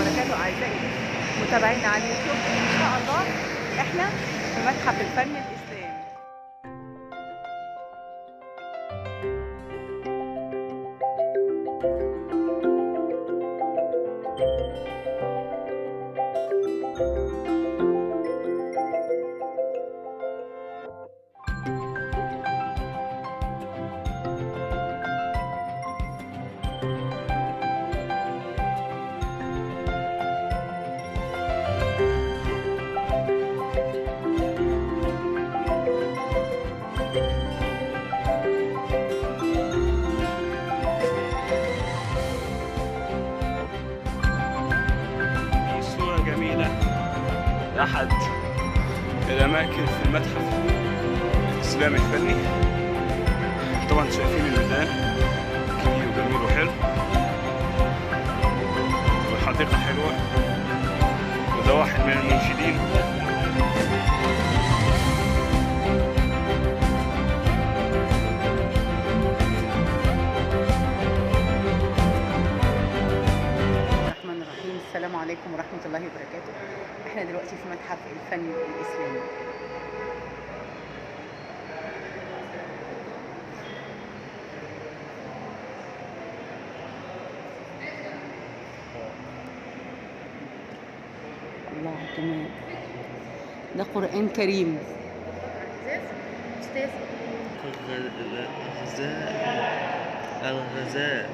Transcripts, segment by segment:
وبركاته. أعزائي متابعينا على اليوتيوب، إن شاء الله إحنا في متحف الفن الإسلامي. أحد الأماكن في المتحف الإسلامي الفني. طبعا شايفين الميدان كبير وجميل وحلو، والحديقة حلوة، وده واحد من المنشدين. الرحمن الرحيم. السلام عليكم ورحمة الله وبركاته. احنا دلوقتي في متحف الفن الإسلامي. الله كمان، ده قرآن كريم. الغزاء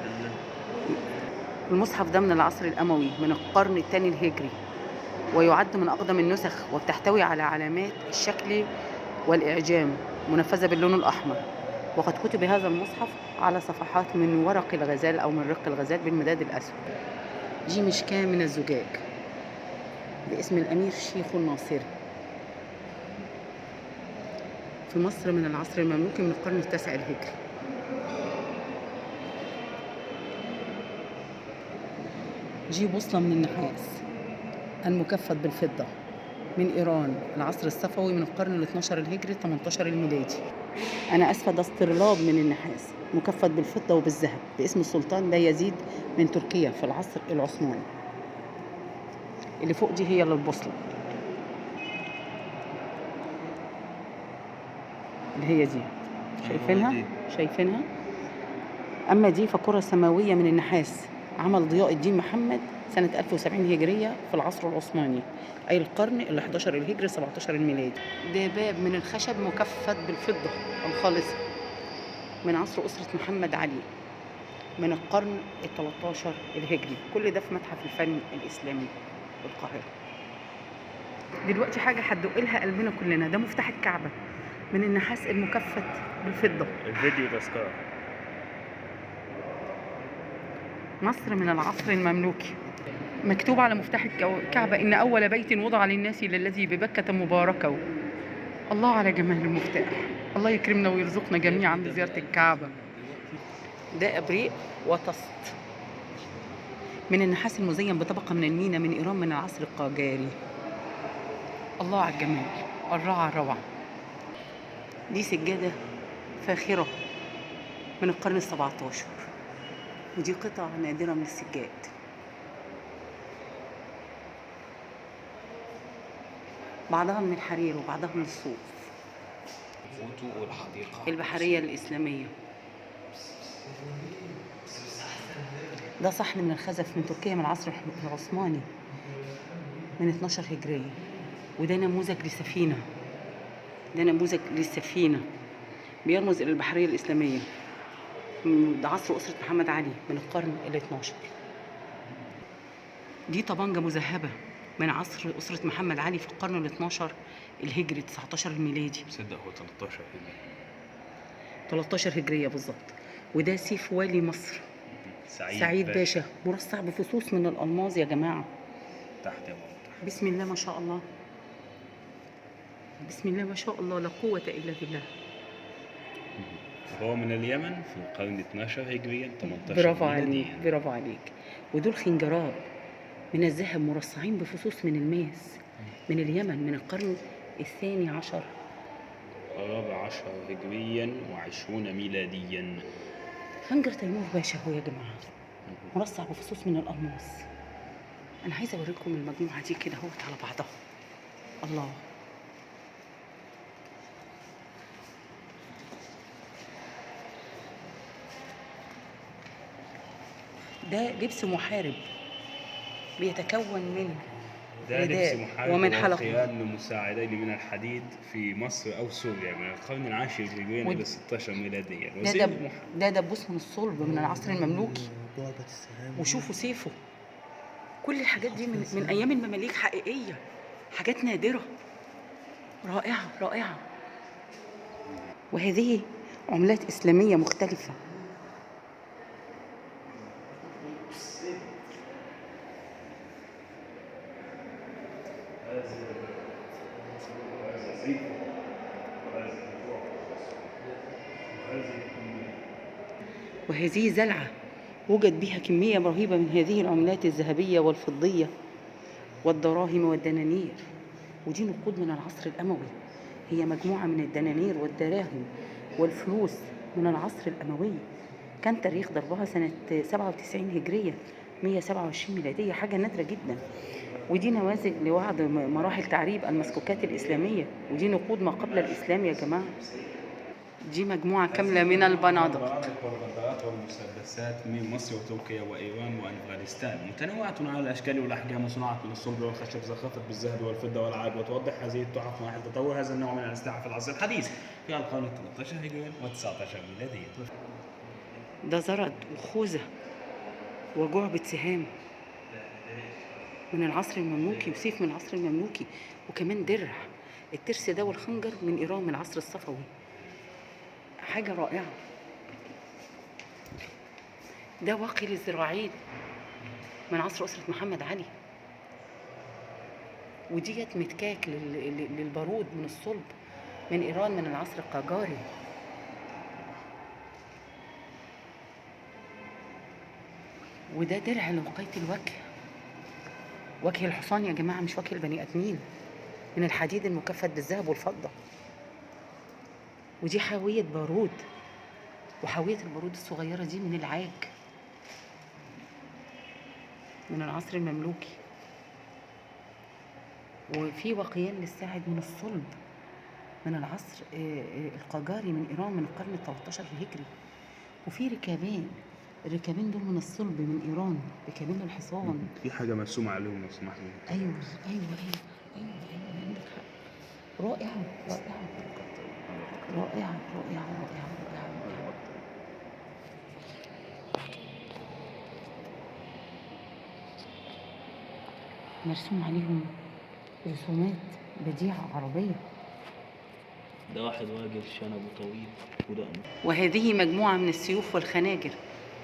المصحف ده من العصر الأموي من القرن الثاني الهجري، ويعد من أقدم النسخ، وبتحتوي على علامات الشكل والإعجام منفذة باللون الأحمر. وقد كتب هذا المصحف على صفحات من ورق الغزال أو من رق الغزال بالمداد الأسود. دي مشكاة من الزجاج باسم الأمير شيخ الناصري في مصر من العصر المملوكي من القرن التاسع الهجري. دي بوصلة من النحاس المكفت بالفضة من إيران، العصر الصفوي من القرن ال12 الهجري 18 الميلادي. أنا أسفة، ده استرلاب من النحاس مكفت بالفضة وبالذهب باسم السلطان ده يزيد من تركيا في العصر العثماني. اللي فوق دي هي للبوصلة، اللي هي دي شايفينها. أما دي فكرة سماوية من النحاس عمل ضياء الدين محمد سنة 1070 هجرية في العصر العثماني، أي القرن ال11 الهجري 17 الميلادي. ده باب من الخشب مكفت بالفضة الخالصة من عصر أسرة محمد علي من القرن ال13 الهجري. كل ده في متحف الفن الإسلامي بالقاهرة. دلوقتي حاجة هتدق لها قلبنا كلنا، ده مفتاح الكعبة من النحاس المكفت بالفضة. الفيديو تذكار. مصر من العصر المملوكي. مكتوب على مفتاح الكعبة إن أول بيت وضع للناس للذي ببكة مباركة. الله على جمال المفتاح. الله يكرمنا ويرزقنا جميعا بزيارة الكعبة. ده أبريق وطست من النحاس المزين بطبقة من المينا من إيران من العصر القاجاري. الله على الجمال، الروعة الروعة. دي سجادة فاخرة من القرن ال17، ودي قطعة نادرة من السجاد. بعضها من الحرير وبعضها من الصوف. البحرية الإسلامية. ده صحن من الخزف من تركيا من العصر العثماني من 12 هجرية. وده نموذج للسفينة، بيرمز إلى البحرية الإسلامية. ده عصر أسرة محمد علي من القرن ال12. دي طبنجة مذهبة من عصر أسرة محمد علي في القرن ال12 الهجري 19 الميلادي. تصدق هو 13 هجري. 13 هجرية بالظبط. وده سيف والي مصر سعيد باشا مرصع بفصوص من الألماظ يا جماعة. تحت يا ماما. بسم الله ما شاء الله، بسم الله ما شاء الله، لا قوة إلا بالله. هو من اليمن في القرن 12 هجريا 18 برافو ميلاديا. عليك، برافو عليك. ودول خنجرات من الذهب مرصعين بفصوص من الماس من اليمن من القرن الثاني عشر 14 هجريا و20 انا عايزه اوريكم المجموعه دي كده اهوت على بعضها. الله، ده لبس محارب بيتكون من ده لبس رداء محارب ومن حلقه. وخيال مساعدين من الحديد في مصر أو سوريا من القرن العاشر هجريا إلى 16 ميلاديا. ده وزي دب ده دبوس من الصلب من العصر المملوكي. وشوفوا سيفه، كل الحاجات دي من ايام المماليك، حقيقيه، حاجات نادره، رائعه رائعه. وهذه عملات اسلاميه مختلفه. وهذه زلعة وجد بها كمية رهيبة من هذه العملات الذهبية والفضية والدراهم والدنانير، ودي نقود من العصر الأموي. هي مجموعة من الدنانير والدراهم والفلوس من العصر الأموي. كان تاريخ ضربها سنة 97 هجرية 127 ميلادية، حاجة نادرة جدا. ودي نماذج لبعض مراحل تعريب المسكوكات الإسلامية، ودي نقود ما قبل الإسلام يا جماعة. دي مجموعة كاملة من البنادق والغدارات والمسدسات من مصر وتركيا وإيران وأفغانستان، متنوعة على الأشكال والأحجام وصناعة من الصلب والخشب، زخرفت بالذهب والفضة والعاج. وتوضح هذه التحف مراحل تطور هذا النوع من الأسلحة في العصر الحديث في القرن ال 13 هجريا و 19 ميلاديا. ده زرد وخوذة وجعبة سهام من العصر المملوكي، وسيف من العصر المملوكي، وكمان درع. الترس ده والخنجر من إيران من العصر الصفوي. حاجة رائعة. ده واقي للزراعين من عصر أسرة محمد علي. وديت متكاك للبارود من الصلب من إيران من العصر القاجاري. وده درع لوقاية الوجه، وجه الحصان يا جماعة، مش وجه البني آدمين، من الحديد المكفت بالذهب والفضة. ودي حاوية بارود، وحاوية البارود الصغيرة دي من العاج من العصر المملوكي. وفي وقيان للساعد من الصلب من العصر القاجاري من إيران من القرن ال 13 الهجري. وفي ركابين، الركابين دول من الصلب من إيران، ركابين الحصان. في حاجة مرسومة عليهم لو سمحت لي. أيوه أيوه أيوه أيوه أيوه، عندك حق. رائعة رائعة رائعة رائعة رائعة رائعة. مرسوم عليهم رسومات بديعة عربية. ده واحد راجل شنبه طويل ودقنه. وهذه مجموعة من السيوف والخناجر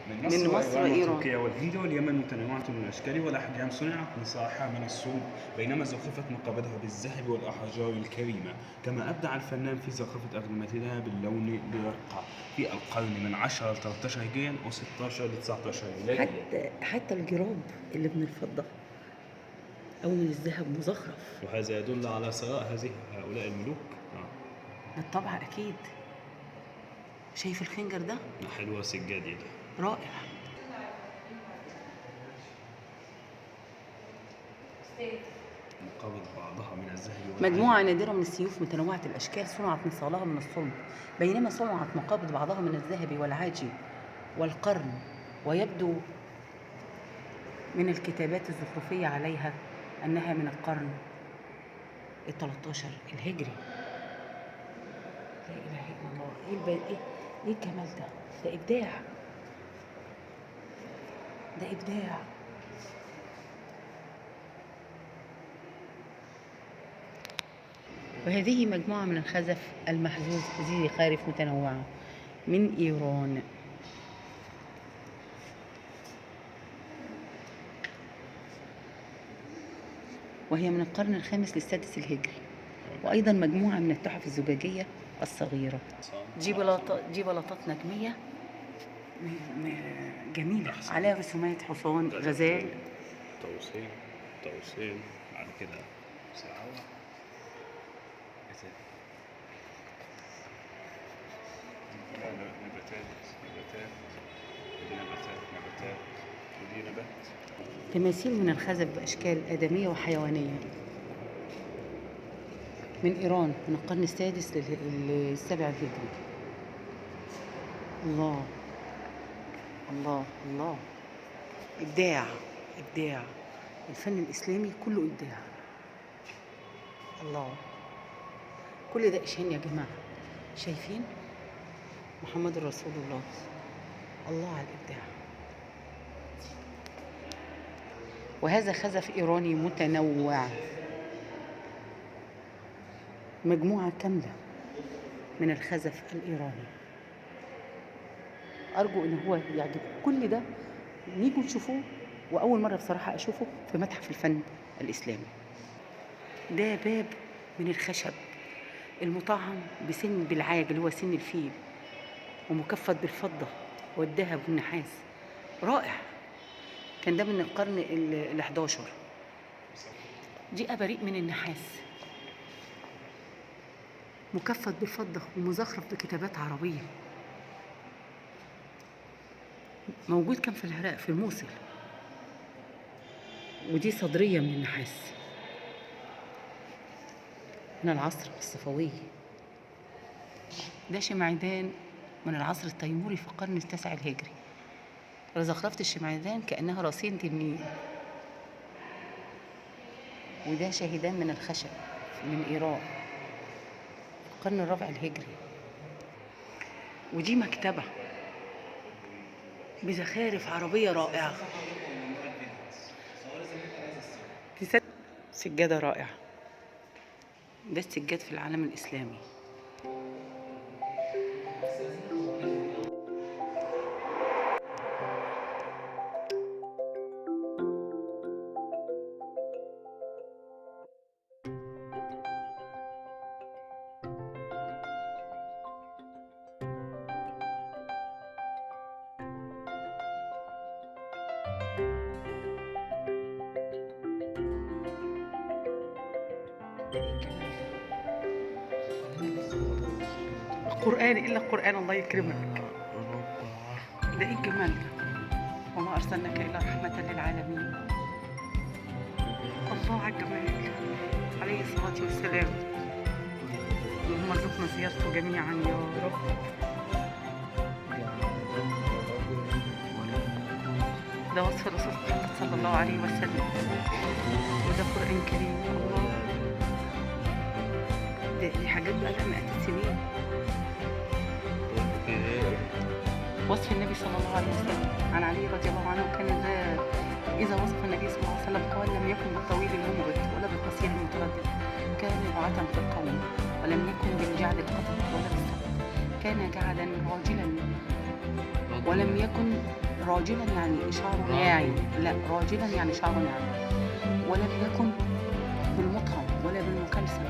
من مصر وإيران وتركيا والهند واليمن، متنوعة من الأشكال والأحجام، صنعت نصاحها من الصلب، بينما زخرفت مقابلها بالذهب والأحجار الكريمة. كما أبدع الفنان في زخرفة أغلمتها باللون برقة في القرن من 10 ل 13 هجريا و 16 ل 19 ميلاديا. حتى الجراب اللي من الفضة أو من الذهب مزخرف. وهذا يدل على ثراء هؤلاء الملوك. بالطبع أكيد. شايف الخنجر ده؟ حلوة سجادي ده، رائع. مقابل بعضها من الذهب. مجموعة نادرة من السيوف متنوعة الأشكال صنعت نصالها من الصلب، بينما صنعت مقابل بعضها من الذهب والعاجي والقرن. ويبدو من الكتابات الزخرفية عليها أنها من القرن ال 13 الهجري. لا إله إلا الله. إيه الجمال ده؟ ده إبداع، ده إبداع. وهذه مجموعة من الخزف المحزوز ذي خارف متنوعة من إيران. وهي من القرن الخامس للسادس الهجري. وأيضا مجموعة من التحف الزجاجية الصغيرة. دي بلاطات نجمية جميلة عليها رسومات حصان، غزال، توصيل بعد كده ساعة. نباتات. ودي نبات. تماثيل من الخزف بأشكال آدمية وحيوانية من إيران من القرن السادس للسابع الهجري. الله الله الله، إبداع إبداع. الفن الإسلامي كله إبداع. الله، كل ده إشهان يا جماعة. شايفين محمد رسول الله. الله على الإبداع. وهذا خزف إيراني متنوع، مجموعة كاملة من الخزف الإيراني. أرجو إن هو يعجبكم. كل ده نيجوا تشوفوه، وأول مرة بصراحة أشوفه في متحف الفن الإسلامي. ده باب من الخشب المطعم بسن بالعاج اللي هو سن الفيل، ومكفت بالفضة والذهب والنحاس. رائع. كان ده من القرن ال11. دي أباريق من النحاس مكفت بالفضة ومزخرف بكتابات عربية. موجود كان في العراق في الموصل. ودي صدرية من النحاس من العصر الصفوي. ده شمعدان من العصر التيموري في القرن التاسع الهجري. زخرفة الشمعدان كأنها رصين تنين. وده شاهدان من الخشب من إيران في القرن الرابع الهجري. ودي مكتبة بزخارف عربية رائعة. دي سجادة رائعة. ده السجاد في العالم الإسلامي. القرآن إلا القرآن. الله يكرمك. ده إيه الجمال ده؟ وما أرسلناك إلا رحمة للعالمين. الله على الجمال عليه الصلاة والسلام. اللهم ارزقنا زيارته جميعا يا رب. ده وصف الرسول محمد صلى الله عليه وسلم. وده قرآن كريم. الله، دي حاجات بقى لها مئات السنين. وصف النبي صلى الله عليه وسلم عن علي رضي الله عنه كان إذا وصف النبي صلى الله عليه وسلم قال لم يكن بالطويل المنبت ولا بالقصير المتردد، كان رعاة في القوم ولم يكن بالجعد القطب ولا بالصبر، كان جعدا راجلا ولم يكن راجلا يعني شعره ناعم، لا راجلا يعني شعره ناعم، ولم يكن بالمطعم ولا بالمكلسم،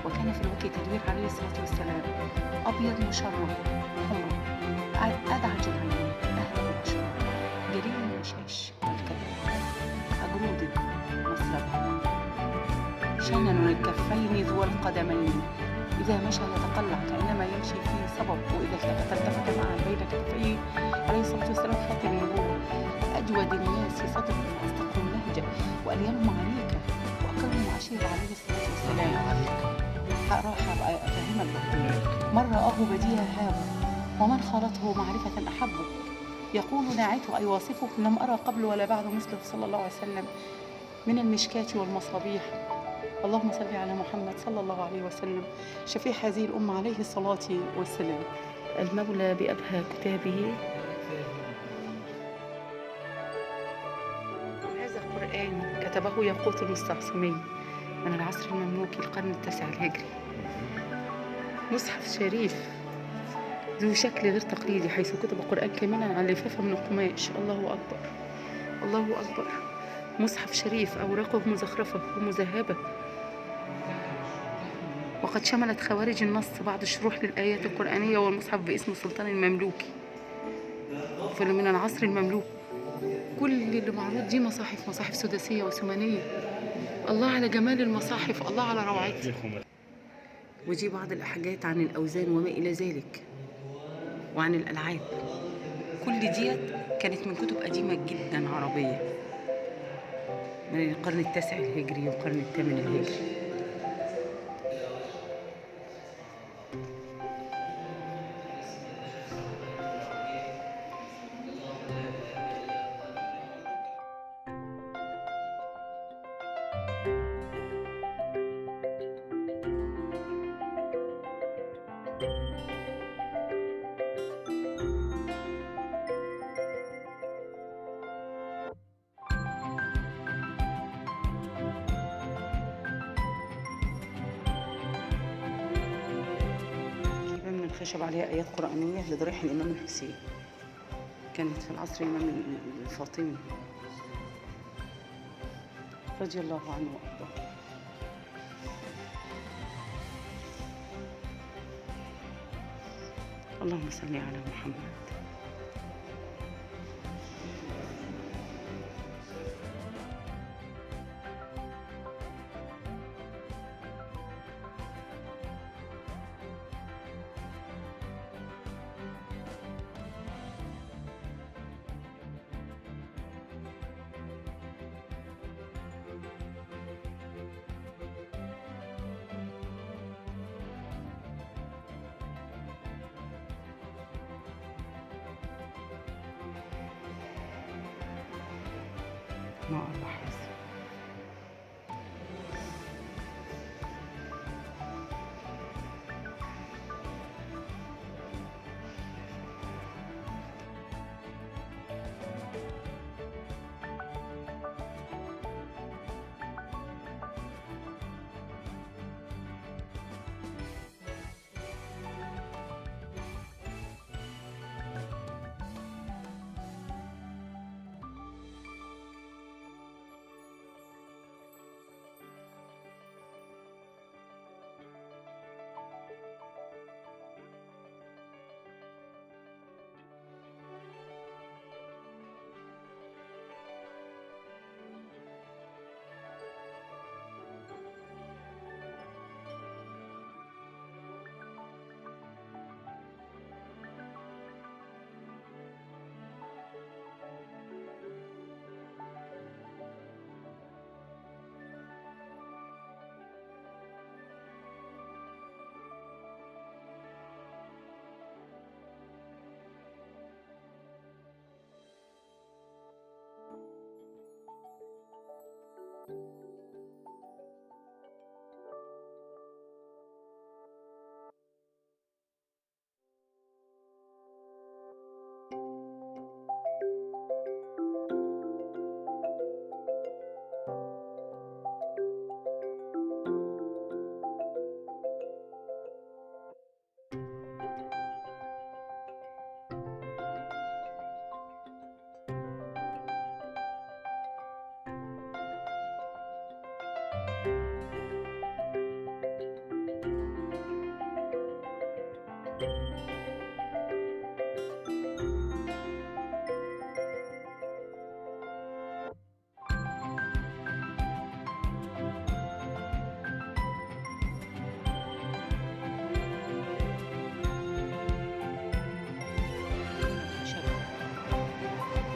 وكان في الوجه تدوير عليه الصلاة والسلام، أبيض مشرب حمر أدعج العينين أهدى الأشرار جليل المشاش والكبد أجرود مسرب شنن الكفين ذو القدمين، إذا مشى يتقلع كأنما يمشي في صبب، وإذا التفت معه بين كتفيه عليه الصلاة والسلام خاتم النبوة، أجود الناس صدقا وأصدقهم لهجة وألينهم عليك وأكرمهم عشيرة عليه الصلاة والسلام. راح أفهمك. من رآه بديها هابه ومن خالطه معرفة أحبه، يقول ناعته أي واصفه لم أرى قبل ولا بعد مثله صلى الله عليه وسلم من المشكات والمصابيح. اللهم صل على محمد صلى الله عليه وسلم شفيع هذه الأمة عليه الصلاة والسلام. المولى بأبهى كتابه. هذا القرآن كتبه ياقوت المستعصمي من العصر المملوكي القرن التاسع الهجري. مصحف شريف ذو شكل غير تقليدي، حيث كتب القرآن كاملا على لفافة من القماش. الله أكبر الله أكبر. مصحف شريف أوراقه مزخرفة ومذهبة، وقد شملت خوارج النص بعض الشروح للآيات القرآنية، والمصحف باسم السلطان المملوكي من العصر المملوكي. كل اللي معروض دي مصاحف سداسية وثمانية. الله على جمال المصاحف، الله على روعتها. ودي بعض الحاجات عن الأوزان وما إلى ذلك، وعن الألعاب. كل ديت كانت من كتب قديمة جدا عربية من القرن التاسع الهجري والقرن الثامن الهجري. كيبان من الخشب عليها آيات قرآنية لضريح الإمام الحسين، كانت في العصر الإمام الفاطمي رضي الله عنه وأرضاه. اللهم صل على محمد. ما الله حسن.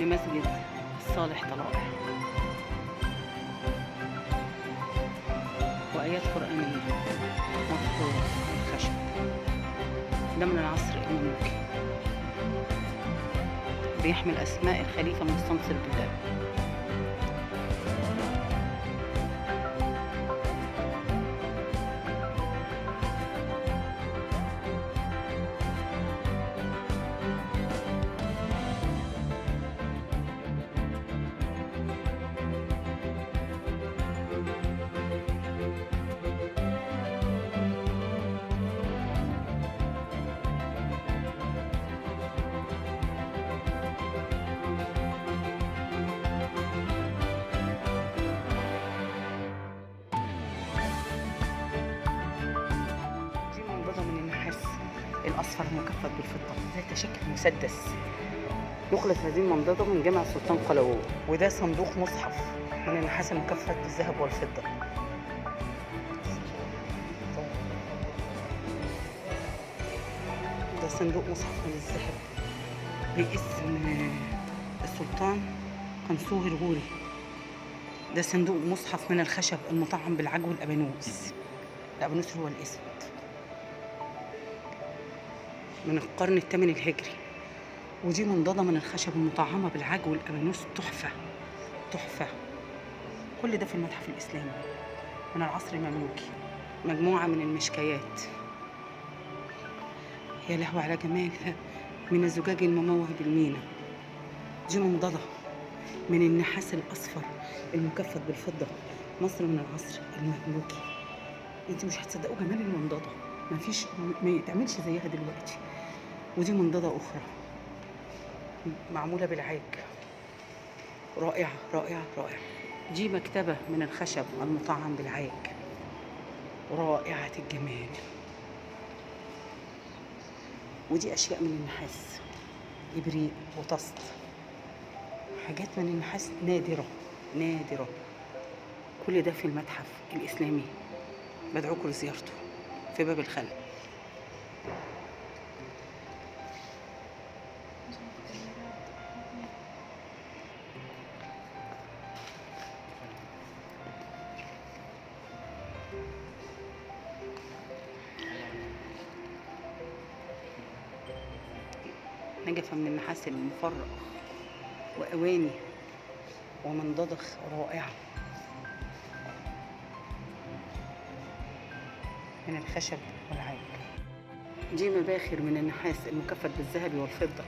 لمسجد صالح طلائع، وآيات قرآنية مذكورة على الخشب. ده من العصر المملوكي، بيحمل أسماء الخليفة المستنصر بالله. الأصفر المكفف بالفضة ذات شكل مسدس. نقلت هذه المنضدة من جامع السلطان قلاوون، وده صندوق مصحف من النحاس المكفف بالذهب والفضة. ده صندوق مصحف من الذهب باسم السلطان قنصوه الغوري. ده صندوق مصحف من الخشب المطعم بالعجو والأبانوس. الأبانوس هو الأسود، من القرن الثامن الهجري. ودي منضدة من الخشب المطعمة بالعجو والأبانوس، تحفة تحفة. كل ده في المتحف الإسلامي من العصر المملوكي. مجموعة من المشكيات، يا لهوي على جمالها، من الزجاج المموه بالمينا. دي منضدة من النحاس الأصفر المكفت بالفضة، مصر من العصر المملوكي. انت مش هتصدقوا جمال المنضدة، ما يتعملش زيها دلوقتي. ودي منضدة أخرى معمولة بالعاج، رائعة رائعة رائعة. دي مكتبة من الخشب المطعم بالعاج، رائعة الجمال. ودي أشياء من النحاس، إبريق وطست، حاجات من النحاس نادرة نادرة. كل ده في المتحف الإسلامي، بدعوكم لزيارته في باب الخل. نجفة من النحاس المفرغ، وأواني ومنضدخ رائعة من الخشب والعاج. دي مباخر من النحاس المكفت بالذهب والفضة.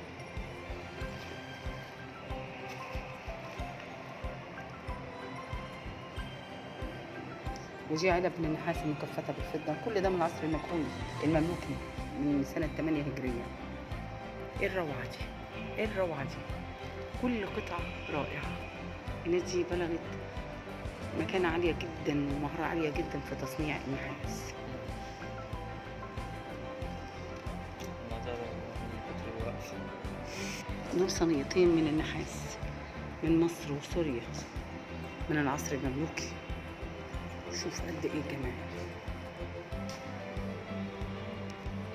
ودي علب من النحاس المكفتة بالفضة. كل ده من العصر المملوكي من سنة 8 هجرية. ايه الروعة دي، ايه الروعة دي، كل قطعة رائعة. الناس دي بلغت مكانة عالية جدا ومهارة عالية جدا في تصنيع النحاس. دول صينيتين من النحاس من مصر وسوريا من العصر المملوكي. شوف قد ايه الجمال.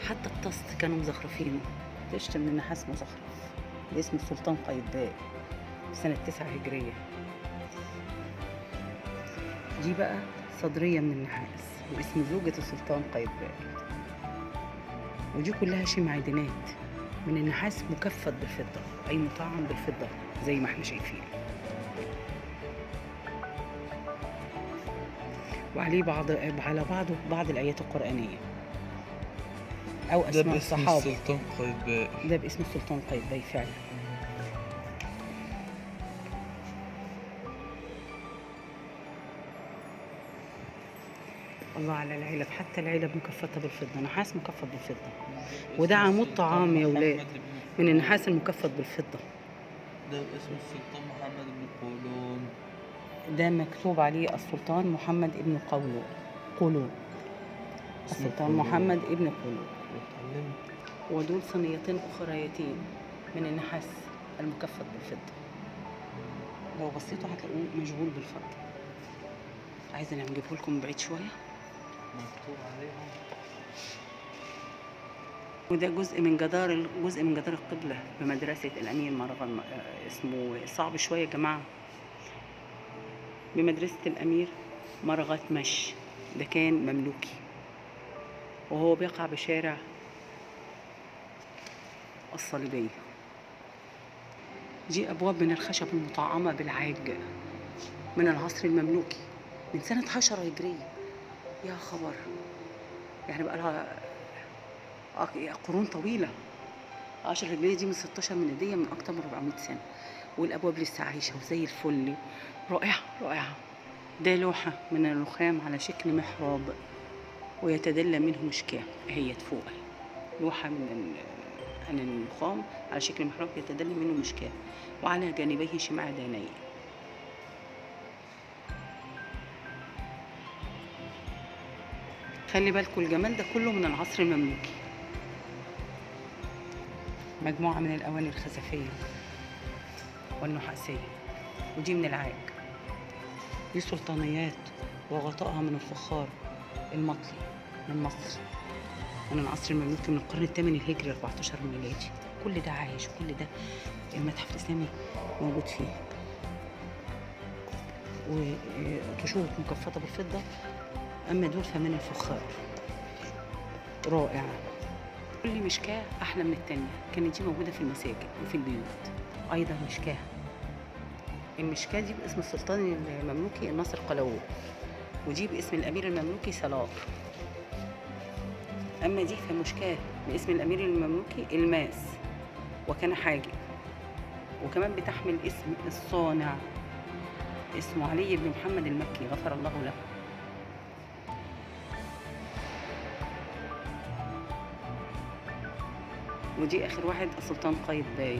حتى الطست كانوا مزخرفينه، طشت من النحاس مزخرف باسم السلطان قايتباي في سنة 9 هجرية. دي بقى صدرية من النحاس باسم زوجة السلطان قايتباي. ودي كلها شيء معدنات من النحاس مكفت بالفضة، أي مطعم بالفضة زي ما احنا شايفين. وعليه على بعض الآيات القرآنية أو أسماء الصحابة. ده باسم السلطان قايتباي. ده باسم السلطان قايتباي فعلا. الله على العلب، حتى العلب مكفتة بالفضة، نحاس مكفت بالفضة. وده عمود طعام يا ولاد من النحاس المكفت بالفضة. ده باسم السلطان محمد بن قولون. ده مكتوب عليه السلطان محمد ابن قولون. السلطان محمد ابن قولون. ودول صينيتين أخريتين من النحاس المكفت بالفضة. لو بصيتوا هتلاقوه مشغول بالفضة. عايزة نجيبه لكم من بعيد شوية. مكتوب عليهم. وده جزء من جدار القبلة بمدرسة الأمير مرغم. اسمه صعب شوية يا جماعة. بمدرسة الأمير مرغت مش، ده كان مملوكي، وهو بيقع بشارع الصليبية. دي أبواب من الخشب المطعمة بالعاج من العصر المملوكي من سنة 10 هجرية. يا خبر، يعني بقى لها قرون طويلة. 10 هجرية دي من 16 ميلادية، من أكتر من 400 سنة. والأبواب لسه عايشة وزي الفل، رائعة رائعة. ده لوحة من الرخام على شكل محراب ويتدلى منه مشكاة، هي فوق لوحة من الرخام على شكل محراب يتدلى منه مشكاة، وعلى جانبيه شمعدانية. خلي بالكم الجمال ده كله من العصر المملوكي. مجموعة من الأواني الخزفية والنحاسية، ودي من العاج. دي سلطانيات وغطائها من الفخار المطلي من مصر من العصر المملوكي من القرن الثامن الهجري 14 ميلادي. كل ده عايش، وكل ده المتحف الإسلامي موجود فيه. وكشوف مكفطة بالفضة. أما دول فمن الفخار. رائع. كل مشكاة أحلى من التانية. كانت دي موجودة في المساجد وفي البيوت. أيضا مشكاة. المشكاة دي باسم السلطان المملوكي الناصر قلاوون، ودي باسم الأمير المملوكي سلاط. أما دي فمشكاة باسم الأمير المملوكي الماس، وكان حاجب. وكمان بتحمل اسم الصانع، اسمه علي بن محمد المكي غفر الله له. ودي آخر واحد السلطان قايتباي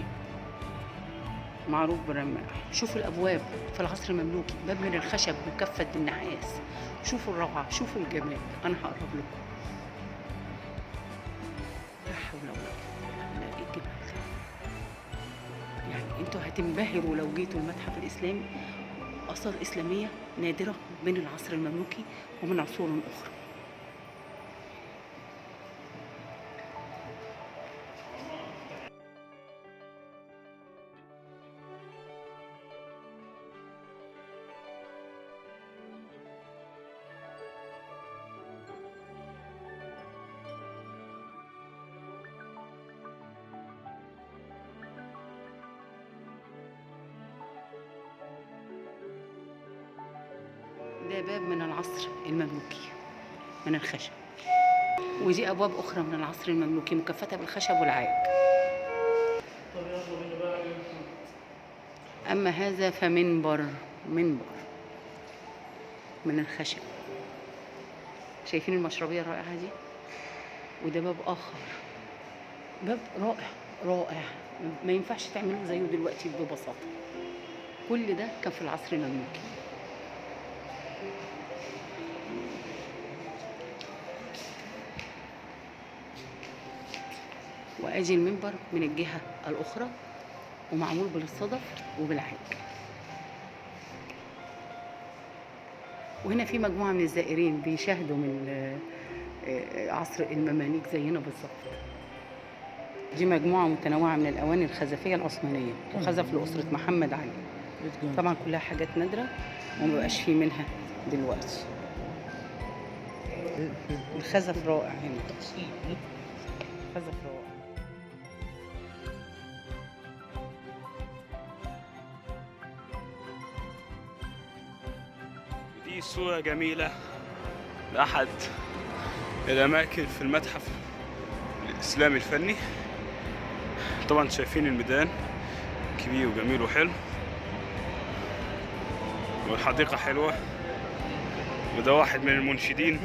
معروف بالرماح. شوفوا الأبواب في العصر المملوكي، باب من الخشب مكفت بالنحاس. شوفوا الروعة، شوفوا الجمال. أنا هقرب لكم. لا حول ولا قوة إلا بالله. يعني انتوا هتنبهروا لو جيتوا المتحف الإسلامي. آثار إسلامية نادرة من العصر المملوكي ومن عصور أخرى. ده باب من العصر المملوكي من الخشب، ودي أبواب أخرى من العصر المملوكي مكفتة بالخشب والعاج. أما هذا فمنبر، منبر من الخشب. شايفين المشربية الرائعة دي؟ وده باب آخر، باب رائع رائع، ما ينفعش تعملوه زيه دلوقتي ببساطة. كل ده كان في العصر المملوكي. وأجي المنبر من الجهة الأخرى ومعمول بالصدف وبالعاج. وهنا في مجموعة من الزائرين بيشاهدوا من عصر المماليك زينا بالظبط. دي مجموعة متنوعة من الأواني الخزفية العثمانية، وخزف لأسرة محمد علي. طبعا كلها حاجات نادرة ومبقاش فيه منها دلوقتي. الخزف رائع هنا، خزف رائع. دي صورة جميلة لأحد الأماكن في المتحف الإسلامي الفني. طبعا شايفين الميدان كبير وجميل وحلو، والحديقة حلوة، وده واحد من المنشدين